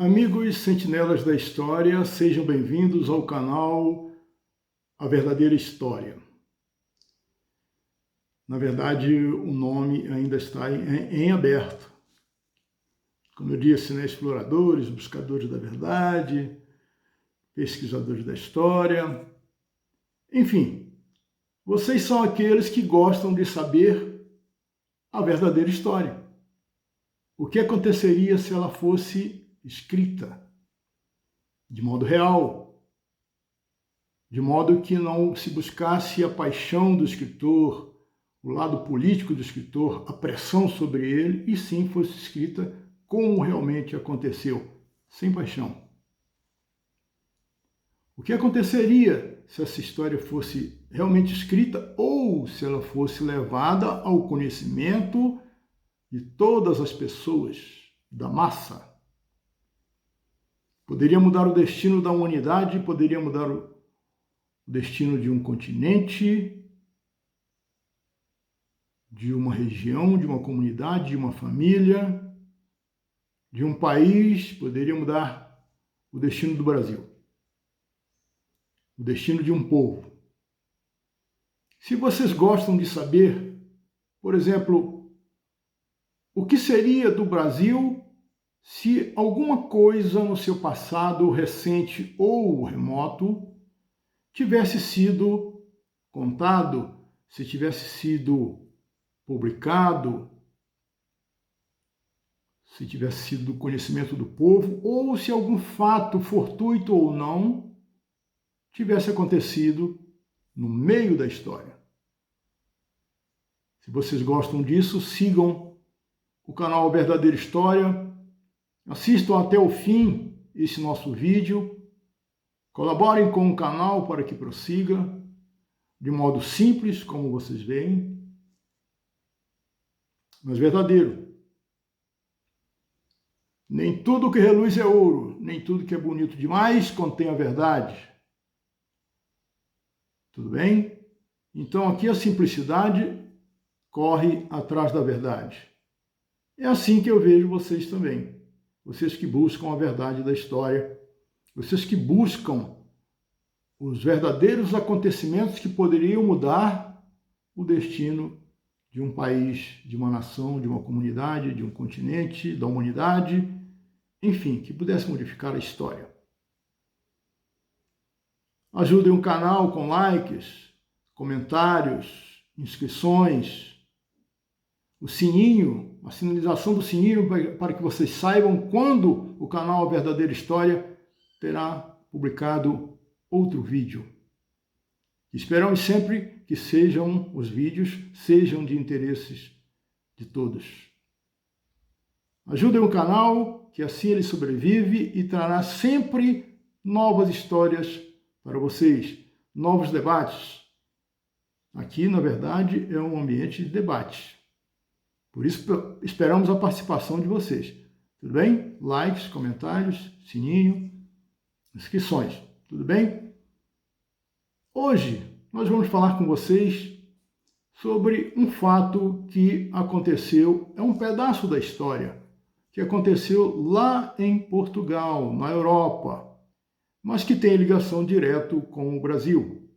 Amigos sentinelas da história, sejam bem-vindos ao canal A Verdadeira História. Na verdade, o nome ainda está em aberto. Como eu disse, exploradores, buscadores da verdade, pesquisadores da história, enfim, vocês são aqueles que gostam de saber a verdadeira história. O que aconteceria se ela fosse escrita de modo real, de modo que não se buscasse a paixão do escritor, o lado político do escritor, a pressão sobre ele, e sim fosse escrita como realmente aconteceu, sem paixão. O que aconteceria se essa história fosse realmente escrita ou se ela fosse levada ao conhecimento de todas as pessoas, da massa? Poderia mudar o destino da humanidade, poderia mudar o destino de um continente, de uma região, de uma comunidade, de uma família, de um país, poderia mudar o destino do Brasil, o destino de um povo. Se vocês gostam de saber, por exemplo, o que seria do Brasil se alguma coisa no seu passado recente ou remoto tivesse sido contado, se tivesse sido publicado, se tivesse sido do conhecimento do povo, ou se algum fato, fortuito ou não, tivesse acontecido no meio da história. Se vocês gostam disso, sigam o canal Verdadeira História, assistam até o fim esse nosso vídeo, colaborem com o canal para que prossiga de modo simples, como vocês veem, mas verdadeiro. Nem tudo que reluz é ouro, nem tudo que é bonito demais contém a verdade. Tudo bem? Então aqui a simplicidade corre atrás da verdade. É assim que eu vejo vocês também. Vocês que buscam a verdade da história, vocês que buscam os verdadeiros acontecimentos que poderiam mudar o destino de um país, de uma nação, de uma comunidade, de um continente, da humanidade, enfim, que pudesse modificar a história. Ajudem o canal com likes, comentários, inscrições, o sininho, a sinalização do sininho para que vocês saibam quando o canal A Verdadeira História terá publicado outro vídeo. Esperamos sempre que os vídeos sejam de interesses de todos. Ajudem o canal, que assim ele sobrevive e trará sempre novas histórias para vocês, novos debates. Aqui, na verdade, é um ambiente de debate. Por isso, esperamos a participação de vocês. Tudo bem? Likes, comentários, sininho, inscrições. Tudo bem? Hoje, nós vamos falar com vocês sobre um fato que aconteceu, é um pedaço da história, que aconteceu lá em Portugal, na Europa, mas que tem ligação direta com o Brasil.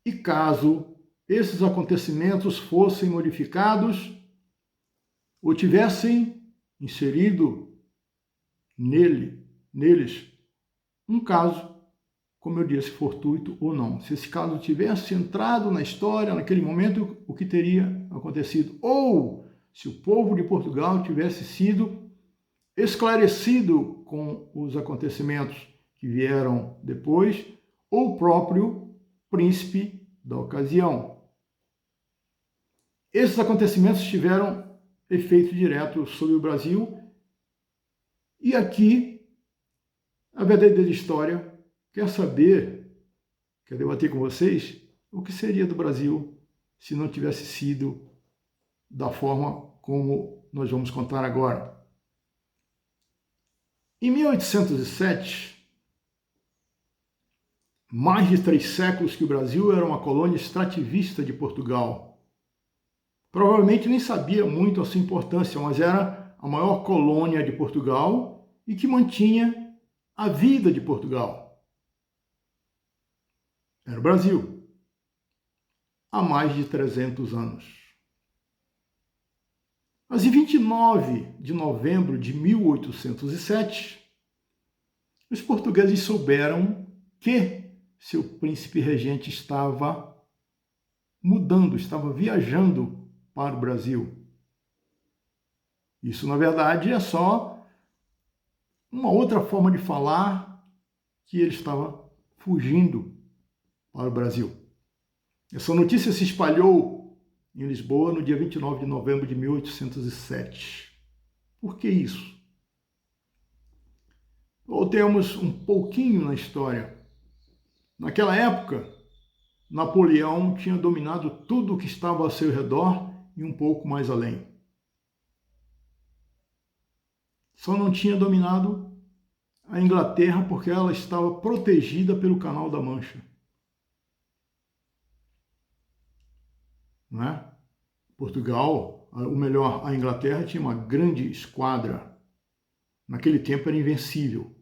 E caso esses acontecimentos fossem modificados ou tivessem inserido neles um caso, como eu disse, fortuito ou não. Se esse caso tivesse entrado na história, naquele momento, o que teria acontecido? Ou se o povo de Portugal tivesse sido esclarecido com os acontecimentos que vieram depois, ou o próprio príncipe da ocasião. Esses acontecimentos tiveram efeito direto sobre o Brasil, e aqui a verdadeira história quer saber, quer debater com vocês, o que seria do Brasil se não tivesse sido da forma como nós vamos contar agora. Em 1807, mais de 3 séculos que o Brasil era uma colônia extrativista de Portugal. Provavelmente nem sabia muito a sua importância, mas era a maior colônia de Portugal e que mantinha a vida de Portugal. Era o Brasil, há mais de 300 anos. Mas em 29 de novembro de 1807, os portugueses souberam que seu príncipe regente estava mudando, estava viajando para o Brasil. Isso, na verdade, é só uma outra forma de falar que ele estava fugindo para o Brasil. Essa notícia se espalhou em Lisboa no dia 29 de novembro de 1807. Por que isso? Voltemos um pouquinho na história. Naquela época, Napoleão tinha dominado tudo o que estava ao seu redor e um pouco mais além. Só não tinha dominado a Inglaterra porque ela estava protegida pelo Canal da Mancha. Não é? Portugal, ou melhor, a Inglaterra tinha uma grande esquadra. Naquele tempo era invencível.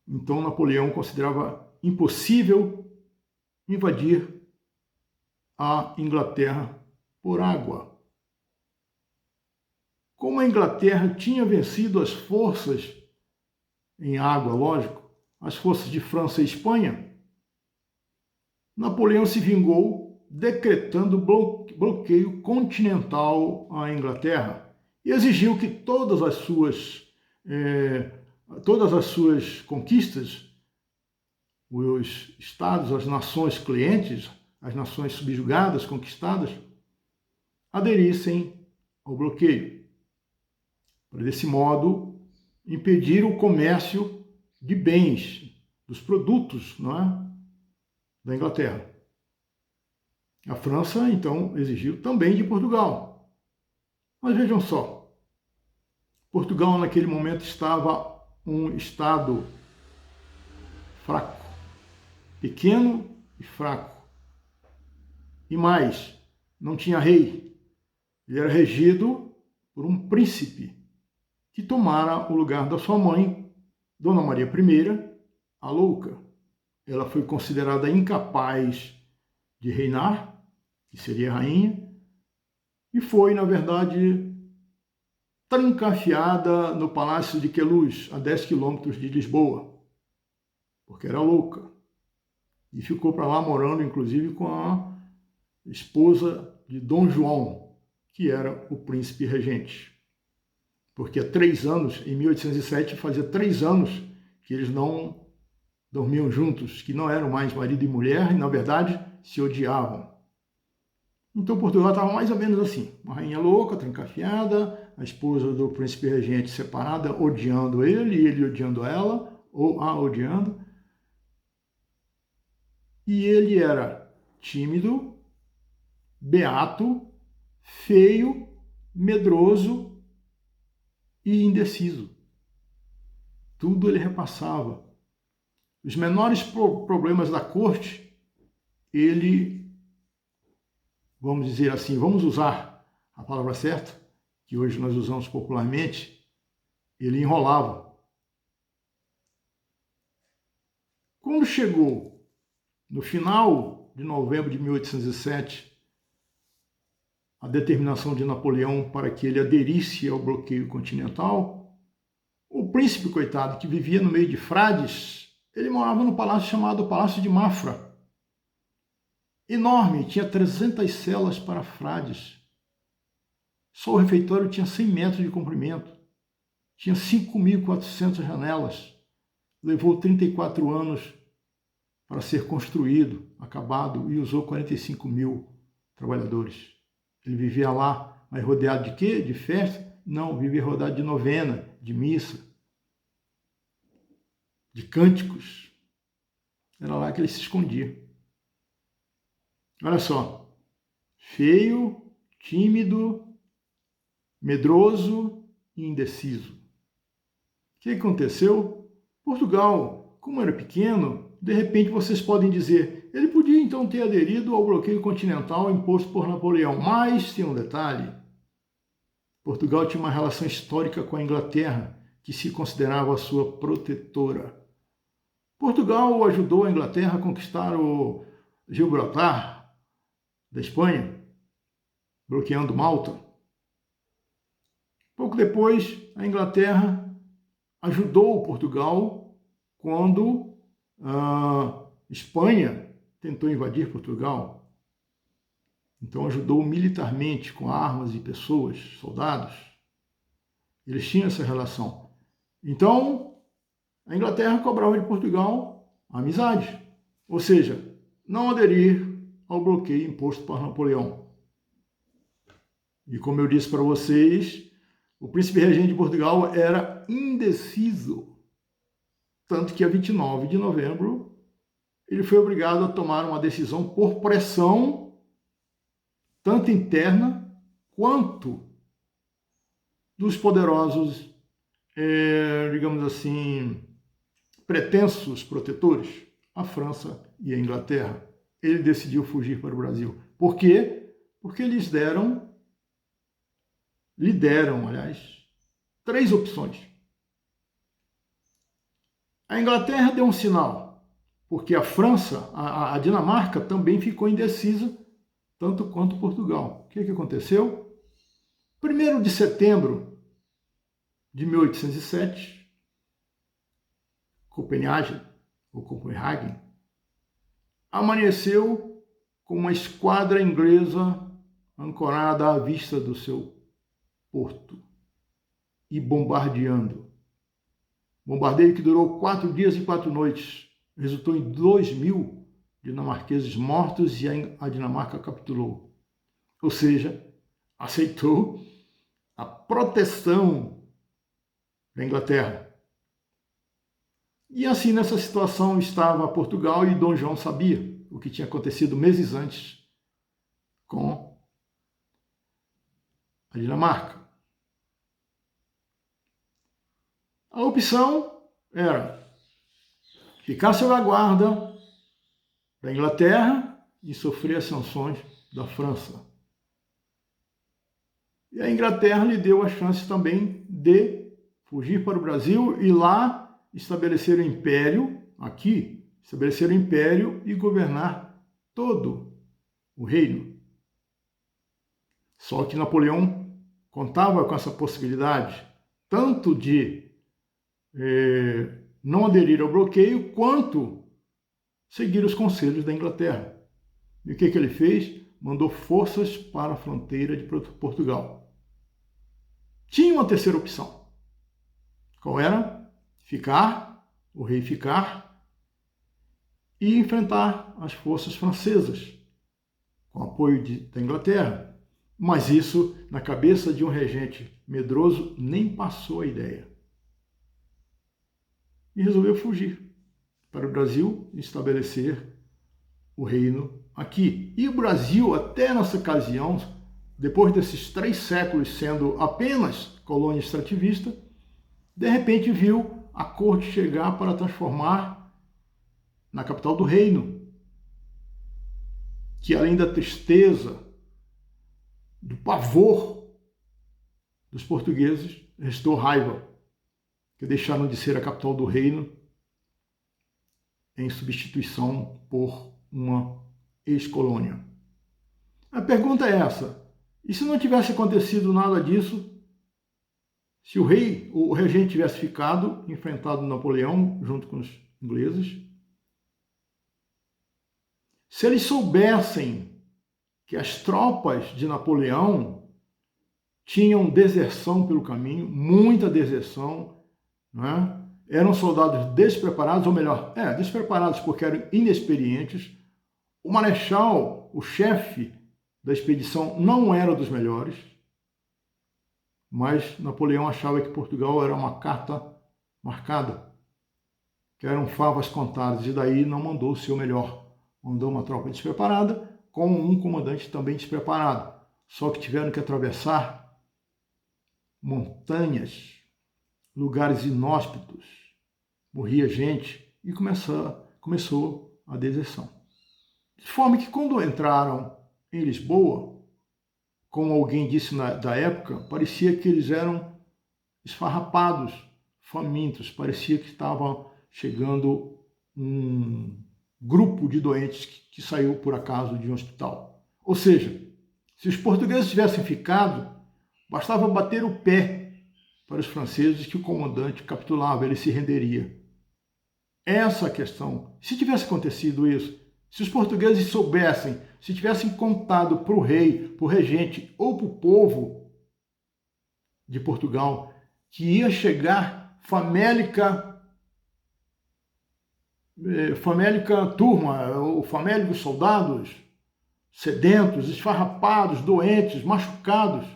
Então Napoleão considerava impossível invadir a Inglaterra por água. Como a Inglaterra tinha vencido as forças em água, lógico, as forças de França e Espanha, Napoleão se vingou decretando bloqueio continental à Inglaterra e exigiu que todas as suas conquistas, os estados, as nações clientes, as nações subjugadas, conquistadas, aderissem ao bloqueio, para desse modo impedir o comércio de bens, dos produtos, não é, da Inglaterra. A França, então, exigiu também de Portugal. Mas vejam só, Portugal naquele momento estava um estado fraco, pequeno e fraco. E mais, não tinha rei. Ele era regido por um príncipe que tomara o lugar da sua mãe, Dona Maria I, a Louca. Ela foi considerada incapaz de reinar, que seria rainha, e foi, na verdade, trancafiada no Palácio de Queluz, a 10 quilômetros de Lisboa, porque era louca. E ficou para lá morando, inclusive, com a esposa de Dom João, que era o príncipe regente. Porque há 3 anos, em 1807, fazia 3 anos que eles não dormiam juntos, que não eram mais marido e mulher, e, na verdade, se odiavam. Então, Portugal estava mais ou menos assim, uma rainha louca, trancafiada, a esposa do príncipe regente separada, odiando ele, e ele odiando ela, ou a odiando. E ele era tímido, beato, feio, medroso e indeciso. Tudo ele repassava. Os menores problemas da corte, ele, vamos dizer assim, vamos usar a palavra certa, que hoje nós usamos popularmente, ele enrolava. Quando chegou no final de novembro de 1807, a determinação de Napoleão para que ele aderisse ao bloqueio continental, o príncipe, coitado, que vivia no meio de frades, ele morava no palácio chamado Palácio de Mafra. Enorme, tinha 300 celas para frades. Só o refeitório tinha 100 metros de comprimento. Tinha 5.400 janelas. Levou 34 anos para ser construído, acabado, e usou 45 mil trabalhadores. Ele vivia lá, mas rodeado de quê? De festa? Não, vivia rodeado de novena, de missa, de cânticos. Era lá que ele se escondia. Olha só, feio, tímido, medroso e indeciso. O que aconteceu? Portugal, como era pequeno, de repente vocês podem dizer, ele podia então ter aderido ao bloqueio continental imposto por Napoleão, mas tem um detalhe. Portugal tinha uma relação histórica com a Inglaterra, que se considerava sua protetora. Portugal ajudou a Inglaterra a conquistar o Gibraltar da Espanha, bloqueando Malta. Pouco depois, a Inglaterra ajudou Portugal quando a Espanha tentou invadir Portugal. Então ajudou militarmente com armas e pessoas, soldados. Eles tinham essa relação. Então, a Inglaterra cobrava de Portugal a amizade, ou seja, não aderir ao bloqueio imposto por Napoleão. E como eu disse para vocês, o príncipe regente de Portugal era indeciso, tanto que a 29 de novembro ele foi obrigado a tomar uma decisão por pressão, tanto interna quanto dos poderosos, digamos assim, pretensos protetores, a França e a Inglaterra. Ele decidiu fugir para o Brasil. Por quê? Porque lhe deram, aliás, 3 opções. A Inglaterra deu um sinal, porque a França, a Dinamarca também ficou indecisa, tanto quanto Portugal. O que aconteceu? 1º de setembro de 1807, Copenhague, amanheceu com uma esquadra inglesa ancorada à vista do seu porto e bombardeando. Bombardeio que durou 4 dias e 4 noites. Resultou em 2.000 dinamarqueses mortos e a Dinamarca capitulou. Ou seja, aceitou a proteção da Inglaterra. E assim, nessa situação, estava Portugal e Dom João sabia o que tinha acontecido meses antes com a Dinamarca. A opção era ficar sob a guarda da Inglaterra e sofrer as sanções da França. E a Inglaterra lhe deu a chance também de fugir para o Brasil e lá estabelecer o império, estabelecer o império e governar todo o reino. Só que Napoleão contava com essa possibilidade, tanto de não aderir ao bloqueio, quanto seguir os conselhos da Inglaterra. E o que ele fez? Mandou forças para a fronteira de Portugal. Tinha uma terceira opção. Qual era? O rei ficar e enfrentar as forças francesas, com apoio da Inglaterra. Mas isso, na cabeça de um regente medroso, nem passou a ideia. E resolveu fugir para o Brasil e estabelecer o reino aqui. E o Brasil, até nessa ocasião, depois desses 3 séculos sendo apenas colônia extrativista, de repente viu a corte chegar para transformar na capital do reino, que além da tristeza, do pavor dos portugueses, restou raiva, que deixaram de ser a capital do reino em substituição por uma ex-colônia. A pergunta é essa: e se não tivesse acontecido nada disso, se o regente tivesse ficado, enfrentado Napoleão junto com os ingleses, se eles soubessem que as tropas de Napoleão tinham deserção pelo caminho, muita deserção, não é? Eram soldados despreparados, ou melhor, despreparados porque eram inexperientes. O marechal, o chefe da expedição, não era dos melhores, mas Napoleão achava que Portugal era uma carta marcada, que eram favas contadas, e daí não mandou o seu melhor. Mandou uma tropa despreparada, com um comandante também despreparado. Só que tiveram que atravessar montanhas, lugares inóspitos, morria gente e começou a deserção. De forma que quando entraram em Lisboa, como alguém disse da época, parecia que eles eram esfarrapados famintos. Parecia que estava chegando um grupo de doentes que saiu por acaso de um hospital. Ou seja, se os portugueses tivessem ficado, bastava bater o pé para os franceses que o comandante capitulava, ele se renderia. Essa é a questão. Se tivesse acontecido isso, se os portugueses soubessem, se tivessem contado para o rei, para o regente ou para o povo de Portugal que ia chegar famélica turma, ou famélicos soldados, sedentos, esfarrapados, doentes, machucados,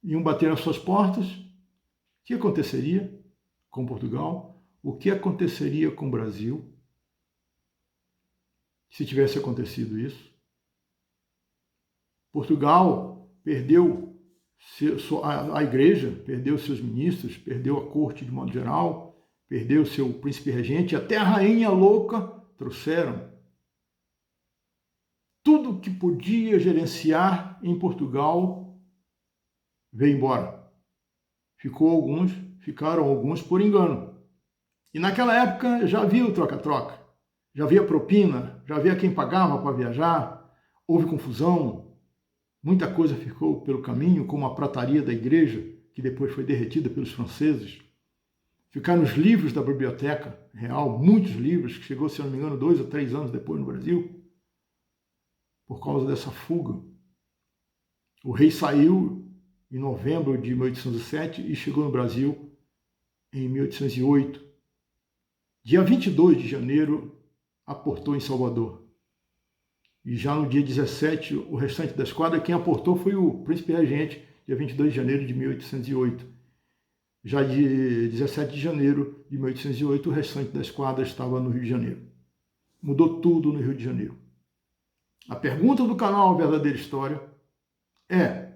iam bater às suas portas, o que aconteceria com Portugal? O que aconteceria com o Brasil se tivesse acontecido isso? Portugal perdeu a igreja, perdeu seus ministros, perdeu a corte de modo geral, perdeu seu príncipe regente, até a rainha louca trouxeram. Tudo que podia gerenciar em Portugal veio embora. Ficaram alguns por engano. E naquela época já havia o troca-troca, já havia propina, já havia quem pagava para viajar, houve confusão, muita coisa ficou pelo caminho, como a prataria da igreja, que depois foi derretida pelos franceses. Ficaram os livros da biblioteca real, muitos livros, que chegou, se não me engano, 2 ou 3 anos depois no Brasil, por causa dessa fuga. O rei saiu em novembro de 1807 e chegou no Brasil em 1808. Dia 22 de janeiro, aportou em Salvador. E já no dia 17, o restante da esquadra, quem aportou foi o príncipe regente, dia 22 de janeiro de 1808. Já de 17 de janeiro de 1808, o restante da esquadra estava no Rio de Janeiro. Mudou tudo no Rio de Janeiro. A pergunta do canal Verdadeira História é: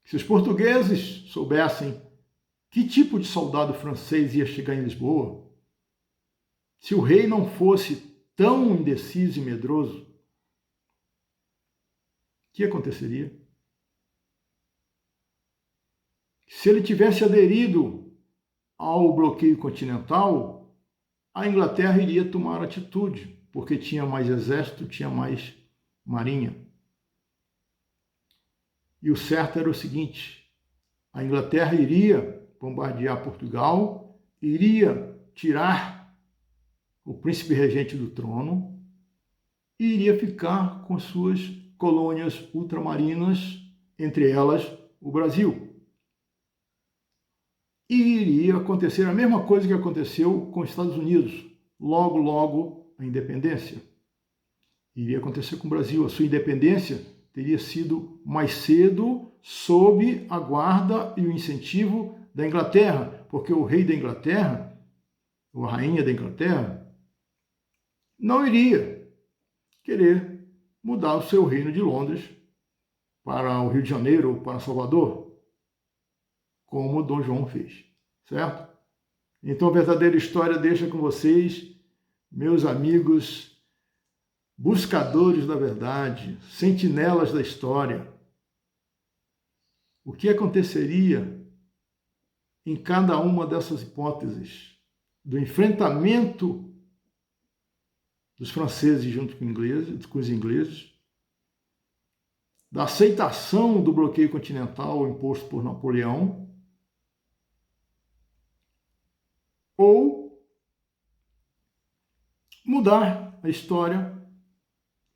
se os portugueses soubessem que tipo de soldado francês ia chegar em Lisboa, se o rei não fosse tão indeciso e medroso, o que aconteceria? Se ele tivesse aderido ao bloqueio continental, a Inglaterra iria tomar atitude, porque tinha mais exército, tinha mais marinha. E o certo era o seguinte: a Inglaterra iria bombardear Portugal, iria tirar o príncipe regente do trono e iria ficar com suas colônias ultramarinas, entre elas o Brasil. E iria acontecer a mesma coisa que aconteceu com os Estados Unidos, logo a independência. Iria acontecer com o Brasil. A sua independência teria sido mais cedo sob a guarda e o incentivo da Inglaterra, porque o rei da Inglaterra, ou a rainha da Inglaterra, não iria querer mudar o seu reino de Londres para o Rio de Janeiro ou para Salvador, como Dom João fez, certo? Então, a Verdadeira História deixa com vocês, meus amigos, buscadores da verdade, sentinelas da história, o que aconteceria em cada uma dessas hipóteses do enfrentamento dos franceses junto com os ingleses, da aceitação do bloqueio continental imposto por Napoleão, ou mudar a história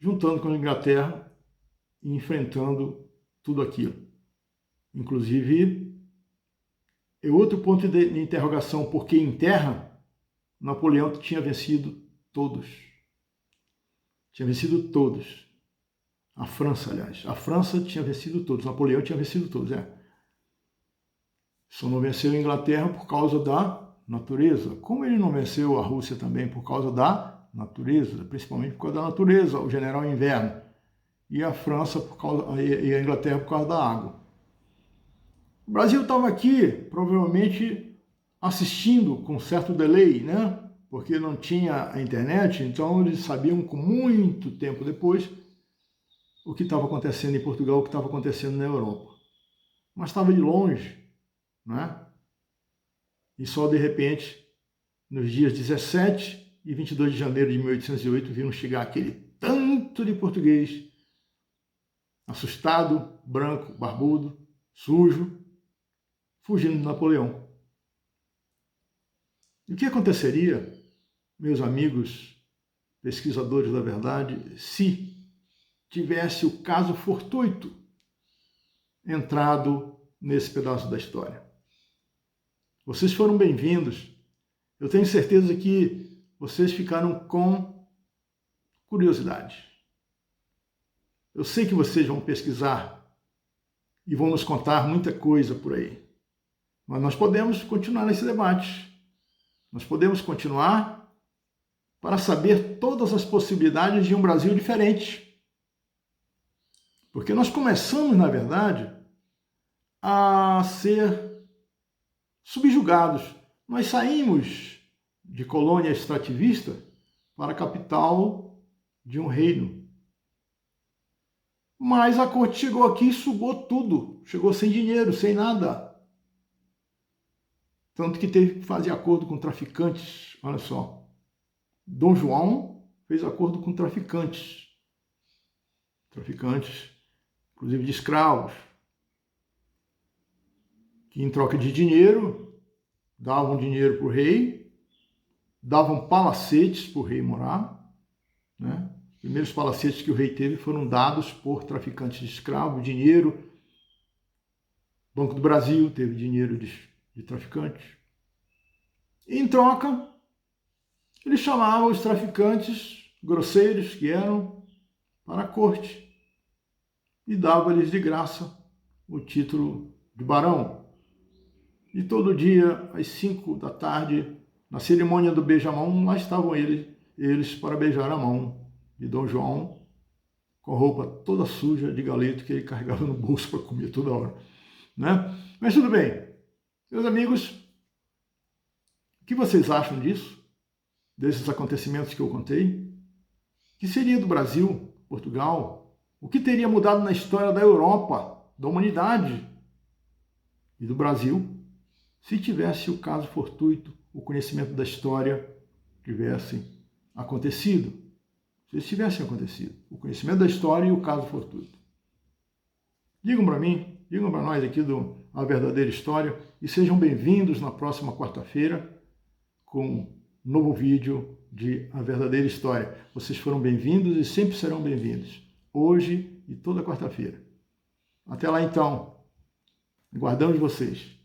juntando com a Inglaterra e enfrentando tudo aquilo. Inclusive, é outro ponto de interrogação, porque em terra, Napoleão tinha vencido todos. Tinha vencido todos. A França, aliás. A França tinha vencido todos. Napoleão tinha vencido todos, Só não venceu a Inglaterra por causa da natureza. Como ele não venceu a Rússia também por causa da natureza, principalmente por causa da natureza, o general Inverno. E a França e a Inglaterra por causa da água. O Brasil estava aqui, provavelmente, assistindo com certo delay, né? Porque não tinha a internet, então eles sabiam com muito tempo depois o que estava acontecendo em Portugal, o que estava acontecendo na Europa. Mas estava de longe, né? E só de repente, nos dias 17 e 22 de janeiro de 1808, viram chegar aquele tanto de português, assustado, branco, barbudo, sujo, fugindo de Napoleão. E o que aconteceria, meus amigos pesquisadores da verdade, se tivesse o caso fortuito entrado nesse pedaço da história? Vocês foram bem-vindos. Eu tenho certeza que vocês ficaram com curiosidade. Eu sei que vocês vão pesquisar e vão nos contar muita coisa por aí. Mas nós podemos continuar nesse debate. Nós podemos continuar para saber todas as possibilidades de um Brasil diferente. Porque nós começamos, na verdade, a ser subjugados. Nós saímos de colônia extrativista para a capital de um reino. Mas a corte chegou aqui e sugou tudo. Chegou sem dinheiro, sem nada. Tanto que teve que fazer acordo com traficantes. Olha só. Dom João fez acordo com traficantes. Traficantes, inclusive de escravos. Que em troca de dinheiro, davam dinheiro para o rei, davam palacetes para o rei morar, né? Os primeiros palacetes que o rei teve foram dados por traficantes de escravos, dinheiro. Banco do Brasil teve dinheiro de traficantes. E, em troca, ele chamava os traficantes grosseiros que eram para a corte e dava-lhes de graça o título de barão. E todo dia, às 5 da tarde, na cerimônia do beijamão, lá estavam eles para beijar a mão de Dom João, com a roupa toda suja de galeto que ele carregava no bolso para comer toda hora, né? Mas tudo bem. Meus amigos, o que vocês acham disso? Desses acontecimentos que eu contei? O que seria do Brasil, Portugal? O que teria mudado na história da Europa, da humanidade e do Brasil, se tivesse o caso fortuito, o conhecimento da história tivesse acontecido? Se eles tivessem acontecido, o conhecimento da história e o caso fortuito. Digam para mim, digam para nós aqui do A Verdadeira História e sejam bem-vindos na próxima quarta-feira com um novo vídeo de A Verdadeira História. Vocês foram bem-vindos e sempre serão bem-vindos, hoje e toda quarta-feira. Até lá então, aguardamos vocês.